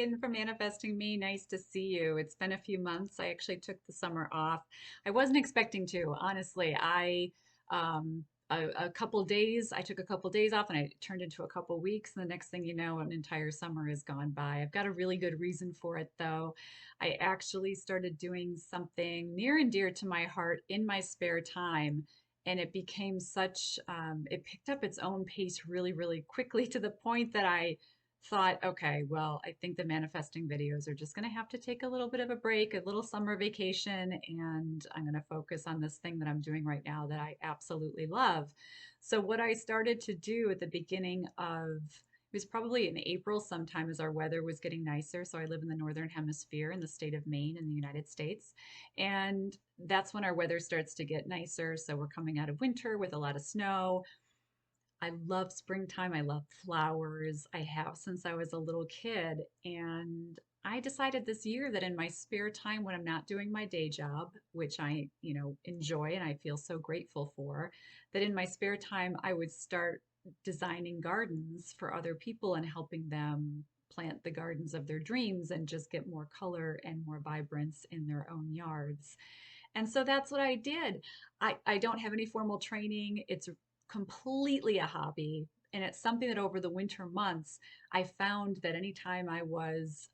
in from Manifesting Me. Nice to see you. It's been a few months. I actually took the summer off. I wasn't expecting to, honestly. A couple days, I took a couple days off and I turned into a couple weeks. And the next thing you know, an entire summer has gone by. I've got a really good reason for it, though. I actually started doing something near and dear to my heart in my spare time. And it became it picked up its own pace really, really quickly to the point that I thought, okay, well, I think the manifesting videos are just going to have to take a little bit of a break, a little summer vacation, and I'm going to focus on this thing that I'm doing right now that I absolutely love. So, what I started to do at the beginning of it was probably in April sometime as our weather was getting nicer. So, I live in the northern hemisphere in the state of Maine in the United States. And that's when our weather starts to get nicer. So, we're coming out of winter with a lot of snow. I love springtime. I love flowers. I have since I was a little kid. And I decided this year that in my spare time, when I'm not doing my day job, which I enjoy and I feel so grateful for, that in my spare time, I would start designing gardens for other people and helping them plant the gardens of their dreams and just get more color and more vibrance in their own yards. And so that's what I did. I don't have any formal training. It's completely a hobby. And it's something that over the winter months, I found that anytime I was,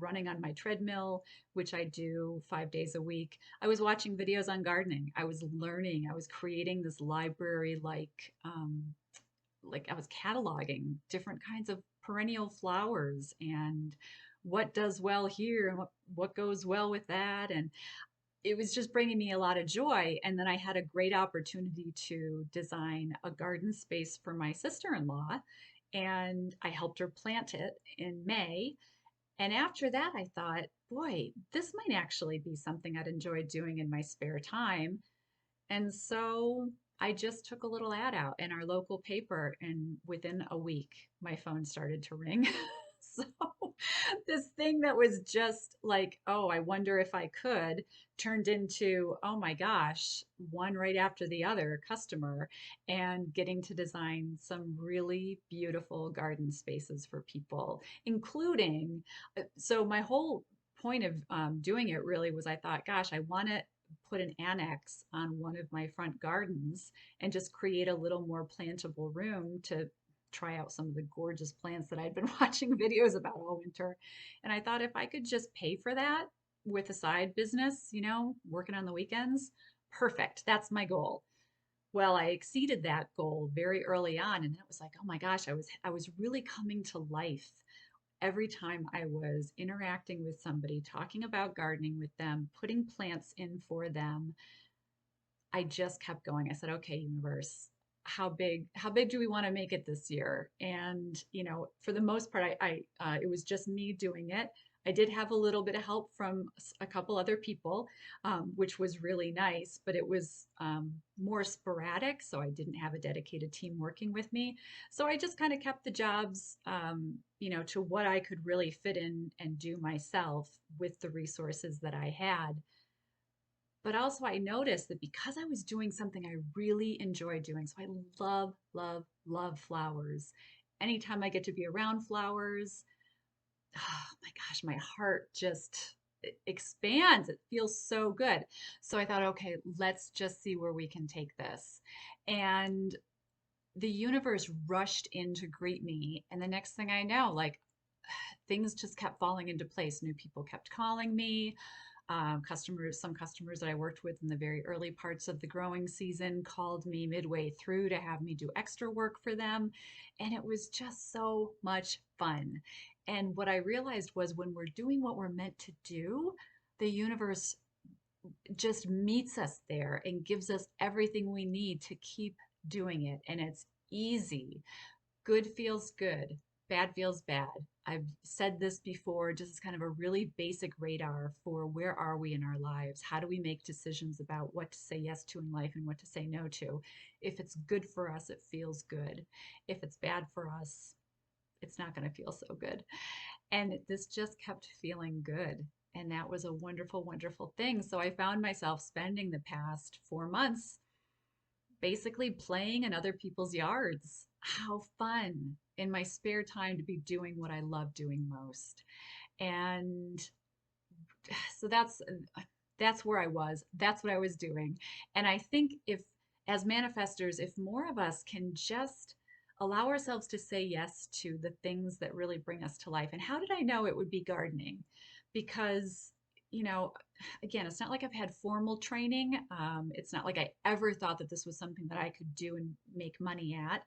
running on my treadmill, which I do 5 days a week, I was watching videos on gardening. I was learning. I was creating this library like I was cataloging different kinds of perennial flowers and what does well here and what goes well with that. And it was just bringing me a lot of joy. And then I had a great opportunity to design a garden space for my sister-in-law, and I helped her plant it in May. And after that, I thought, boy, this might actually be something I'd enjoy doing in my spare time. And so I just took a little ad out in our local paper, and within a week, my phone started to ring. So this thing that was just like, oh, I wonder if I could, turned into, oh my gosh, one right after the other customer, and getting to design some really beautiful garden spaces for people, including, so my whole point of doing it really was I thought, gosh, I want to put an annex on one of my front gardens and just create a little more plantable room to try out some of the gorgeous plants that I'd been watching videos about all winter. And I thought if I could just pay for that with a side business, working on the weekends, perfect. That's my goal. Well, I exceeded that goal very early on, and it was like, oh my gosh, I was really coming to life every time I was interacting with somebody, talking about gardening with them, putting plants in for them. I just kept going. I said, okay, universe, how big do we want to make it this year? And, for the most part, it was just me doing it. I did have a little bit of help from a couple other people, which was really nice, but it was more sporadic. So I didn't have a dedicated team working with me. So I just kind of kept the jobs, to what I could really fit in and do myself with the resources that I had. But also, I noticed that because I was doing something I really enjoy doing, so I love, love, love flowers. Anytime I get to be around flowers, oh my gosh, my heart just expands. It feels so good. So I thought, okay, let's just see where we can take this. And the universe rushed in to greet me. And the next thing I know, like things just kept falling into place. New people kept calling me. Some customers that I worked with in the very early parts of the growing season called me midway through to have me do extra work for them. And it was just so much fun. And what I realized was when we're doing what we're meant to do, the universe just meets us there and gives us everything we need to keep doing it. And it's easy. Good feels good, bad feels bad. I've said this before, just as kind of a really basic radar for where are we in our lives? How do we make decisions about what to say yes to in life and what to say no to? If it's good for us, it feels good. If it's bad for us, it's not going to feel so good. And this just kept feeling good. And that was a wonderful, wonderful thing. So I found myself spending the past 4 months basically playing in other people's yards. How fun. in my spare time to be doing what I love doing most. And so that's where I was. That's what I was doing. And I think if as manifestors, if more of us can just allow ourselves to say yes to the things that really bring us to life. And how did I know it would be gardening? Because, you know, again, it's not like I've had formal training. It's not like I ever thought that this was something that I could do and make money at.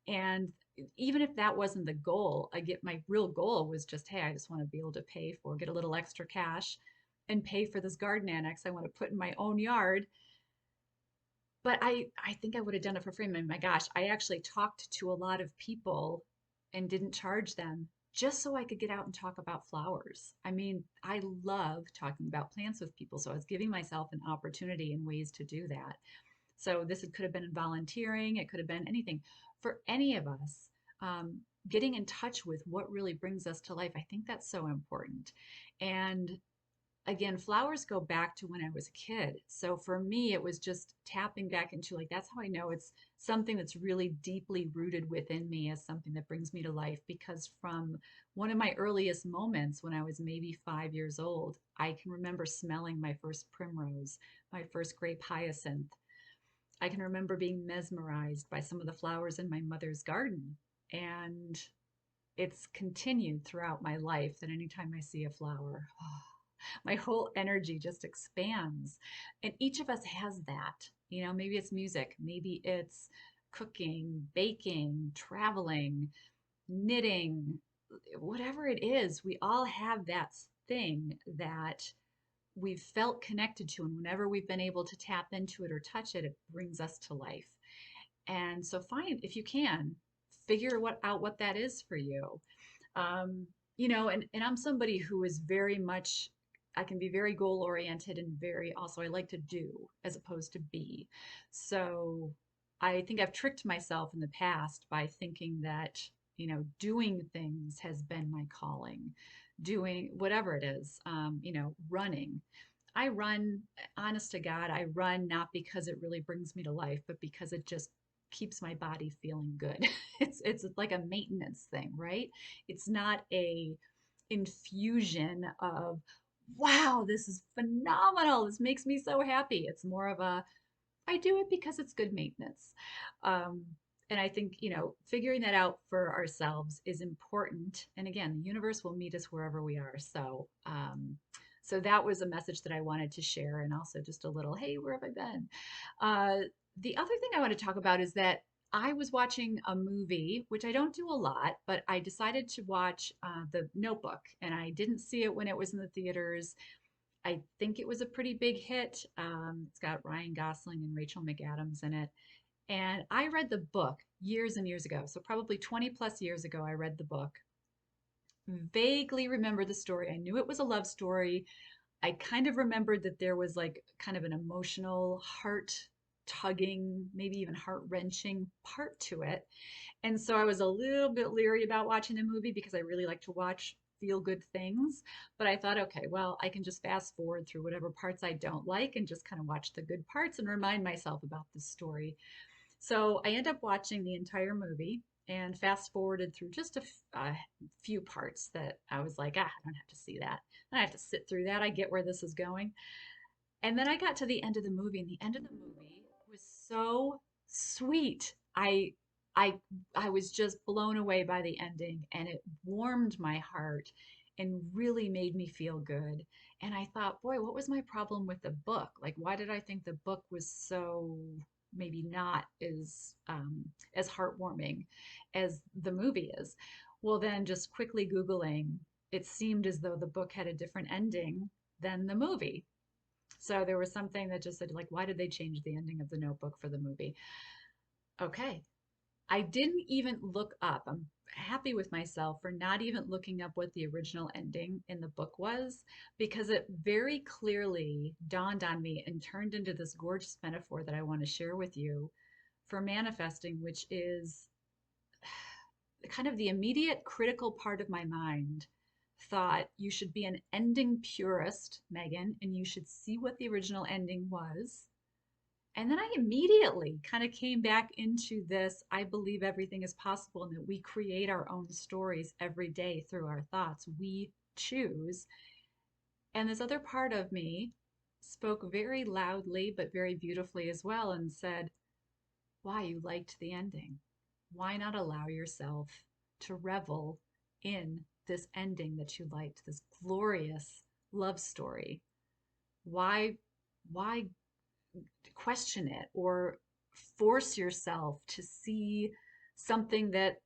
And even if that wasn't the goal, I get my real goal was just, hey, I just want to be able to get a little extra cash and pay for this garden annex I want to put in my own yard. But I think I would have done it for free. I mean, my gosh, I actually talked to a lot of people and didn't charge them just so I could get out and talk about flowers. I mean, I love talking about plants with people, so I was giving myself an opportunity and ways to do that. So this could have been volunteering, it could have been anything. For any of us, getting in touch with what really brings us to life, I think that's so important. And again, flowers go back to when I was a kid. So for me, it was just tapping back into like, that's how I know it's something that's really deeply rooted within me as something that brings me to life. Because from one of my earliest moments when I was maybe 5 years old, I can remember smelling my first primrose, my first grape hyacinth. I can remember being mesmerized by some of the flowers in my mother's garden. And it's continued throughout my life that anytime I see a flower, my whole energy just expands. And each of us has that. You know, maybe it's music, maybe it's cooking, baking, traveling, knitting, whatever it is, we all have that thing that we've felt connected to. And whenever we've been able to tap into it or touch it, it brings us to life. And so find, if you can, figure out what that is for you. Um, and I'm somebody who is very much, I can be very goal oriented and very also, I like to do as opposed to be. So I think I've tricked myself in the past by thinking that, doing things has been my calling, doing whatever it is, running. I run, honest to God, I run not because it really brings me to life, but because it just keeps my body feeling good. It's like a maintenance thing, right? It's not a infusion of, wow, this is phenomenal. This makes me so happy. It's more of a, I do it because it's good maintenance. Um, and I think, figuring that out for ourselves is important. And again, the universe will meet us wherever we are. So that was a message that I wanted to share, and also just a little, hey, where have I been? The other thing I want to talk about is that I was watching a movie, which I don't do a lot, but I decided to watch The Notebook, and I didn't see it when it was in the theaters. I think it was a pretty big hit. It's got Ryan Gosling and Rachel McAdams in it. And I read the book years and years ago. So, probably 20 plus years ago, I read the book. Vaguely remember the story. I knew it was a love story. I kind of remembered that there was like kind of an emotional, heart tugging, maybe even heart wrenching part to it. And so I was a little bit leery about watching the movie because I really like to watch feel good things. But I thought, okay, well, I can just fast forward through whatever parts I don't like and just kind of watch the good parts and remind myself about the story. So I end up watching the entire movie and fast forwarded through just a few parts that I was like, I don't have to see that. I have to sit through that. I get where this is going. And then I got to the end of the movie, and the end of the movie was so sweet. I I was just blown away by the ending, and it warmed my heart and really made me feel good. And I thought, boy, what was my problem with the book? Like, why did I think the book was so maybe not as heartwarming as the movie is? Well, then just quickly Googling, it seemed as though the book had a different ending than the movie. So there was something that just said, like, why did they change the ending of the Notebook for the movie? Okay. I didn't even look up. I'm happy with myself for not even looking up what the original ending in the book was, because it very clearly dawned on me and turned into this gorgeous metaphor that I want to share with you for manifesting, which is kind of the immediate critical part of my mind thought you should be an ending purist, Megan, and you should see what the original ending was And then I immediately kind of came back into this. I believe everything is possible and that we create our own stories every day through our thoughts. We choose. And this other part of me spoke very loudly, but very beautifully as well, and said, why you liked the ending. Why not allow yourself to revel in this ending that you liked, this glorious love story? Why, why question it or force yourself to see something that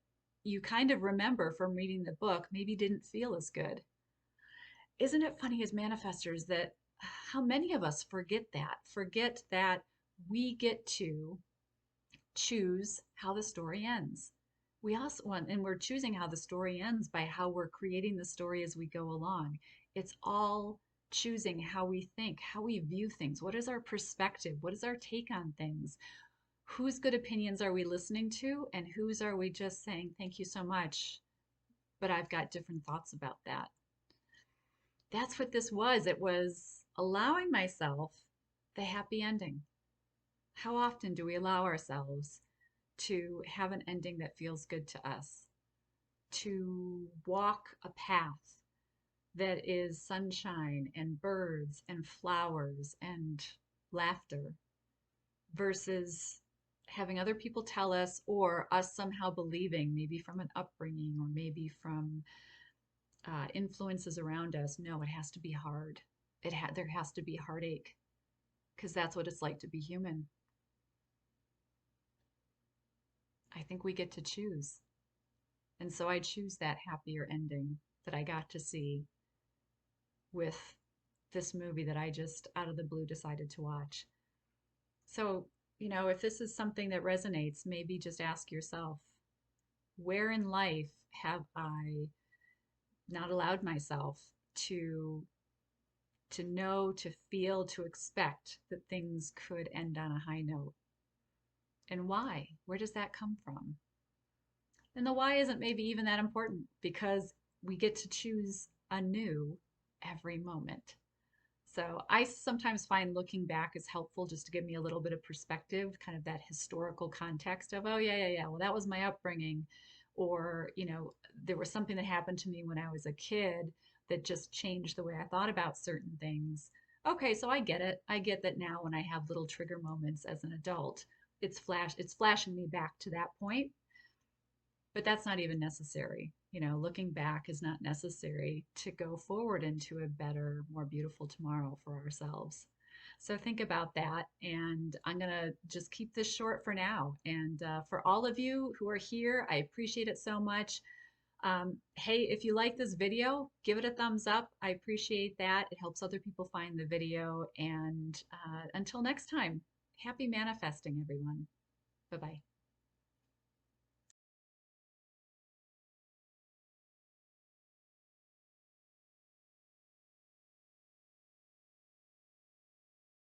you kind of remember from reading the book maybe didn't feel as good? Isn't it funny as manifestors that how many of us forget that we get to choose how the story ends? We also want, and we're choosing how the story ends by how we're creating the story as we go along. It's all choosing how we think, how we view things. What is our perspective? What is our take on things? Whose good opinions are we listening to? And whose are we just saying, thank you so much, but I've got different thoughts about that? That's what this was. It was allowing myself the happy ending. How often do we allow ourselves to have an ending that feels good to us? To walk a path that is sunshine and birds and flowers and laughter versus having other people tell us or us somehow believing, maybe from an upbringing or maybe from influences around us, no, it has to be hard. There has to be heartache because that's what it's like to be human. I think we get to choose. And so I choose that happier ending that I got to see with this movie that I just out of the blue decided to watch. So, if this is something that resonates, maybe just ask yourself, where in life have I not allowed myself to know, to feel, to expect that things could end on a high note? And why? Where does that come from? And the why isn't maybe even that important because we get to choose anew every moment. So I sometimes find looking back is helpful just to give me a little bit of perspective, kind of that historical context of, oh, yeah, yeah, yeah, well, that was my upbringing. Or, there was something that happened to me when I was a kid that just changed the way I thought about certain things. Okay, so I get it. I get that now when I have little trigger moments as an adult, it's flashing me back to that point, but that's not even necessary. Looking back is not necessary to go forward into a better, more beautiful tomorrow for ourselves. So think about that. And I'm going to just keep this short for now. And for all of you who are here, I appreciate it so much. Hey, if you like this video, give it a thumbs up. I appreciate that. It helps other people find the video. And until next time, happy manifesting, everyone. Bye bye.